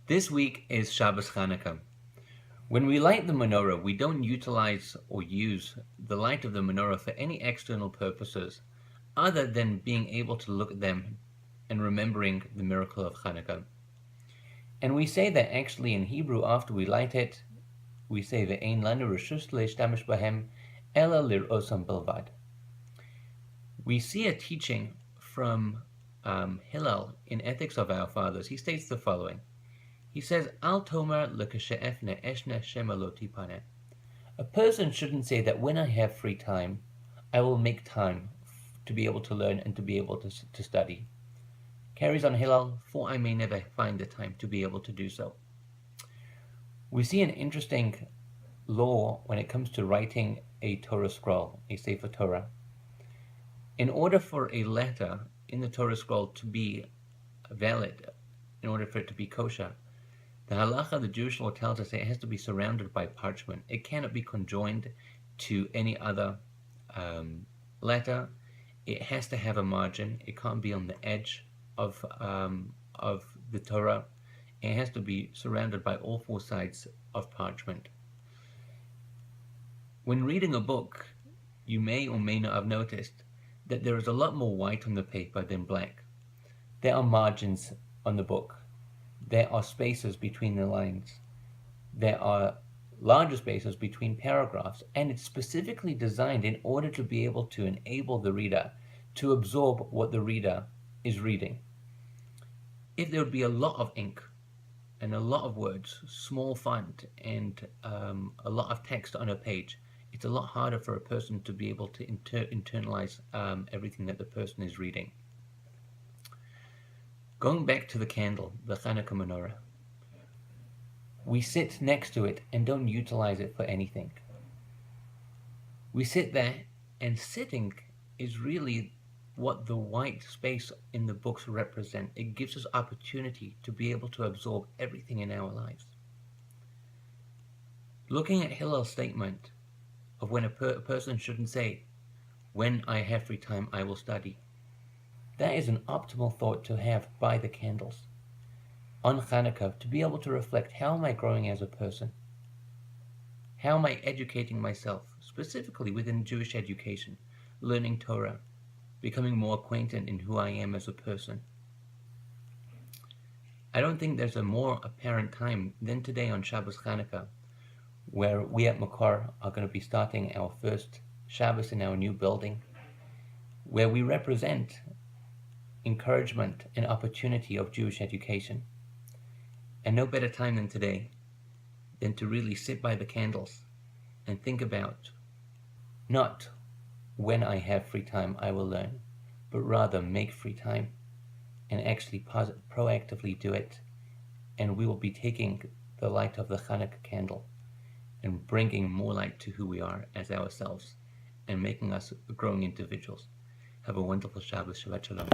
This week is Shabbat Channukah. When we light the menorah, we don't utilize or use the light of the menorah for any external purposes other than being able to look at them and remembering the miracle of Chanukah. And we say that actually in Hebrew after we light it, we say ve'ein lanu reshus leishtamish bahem ela lir'osam bilvad. We see a teaching from Hillel in Ethics of Our Fathers. He states the following. He says, Al tomar lekashe'efne eshne shema lo tipane. A person shouldn't say that when I have free time, I will make time to be able to learn and to be able to study. Carries on Hillel, for I may never find the time to be able to do so. We see an interesting law when it comes to writing a Torah scroll, a Sefer Torah. In order for a letter in the Torah scroll to be valid, in order for it to be kosher, the halacha, the Jewish law tells us it has to be surrounded by parchment. It cannot be conjoined to any other letter. It has to have a margin. It can't be on the edge of the Torah. It has to be surrounded by all four sides of parchment. When reading a book, you may or may not have noticed that there is a lot more white on the paper than black. There are margins on the book. There are spaces between the lines. There are larger spaces between paragraphs, and it's specifically designed in order to be able to enable the reader to absorb what the reader is reading. If there would be a lot of ink and a lot of words, small font, and a lot of text on a page, it's a lot harder for a person to be able to internalize everything that the person is reading. Going back to the candle, the Chanukah menorah, we sit next to it and don't utilize it for anything. We sit there, and sitting is really what the white space in the books represent. It gives us opportunity to be able to absorb everything in our lives. Looking at Hillel's statement of when a person shouldn't say, when I have free time, I will study. That is an optimal thought to have by the candles on Chanukah, to be able to reflect, how am I growing as a person? How am I educating myself, specifically within Jewish education, learning Torah, becoming more acquainted in who I am as a person? I don't think there's a more apparent time than today on Shabbos Chanukah, where we at Makar are going to be starting our first Shabbos in our new building, where we represent encouragement and opportunity of Jewish education. And no better time than today than to really sit by the candles and think about not when I have free time I will learn, but rather make free time and actually proactively do it. And we will be taking the light of the Chanukah candle and bringing more light to who we are as ourselves and making us growing individuals. Have a wonderful Shabbos. Shabbat Shalom.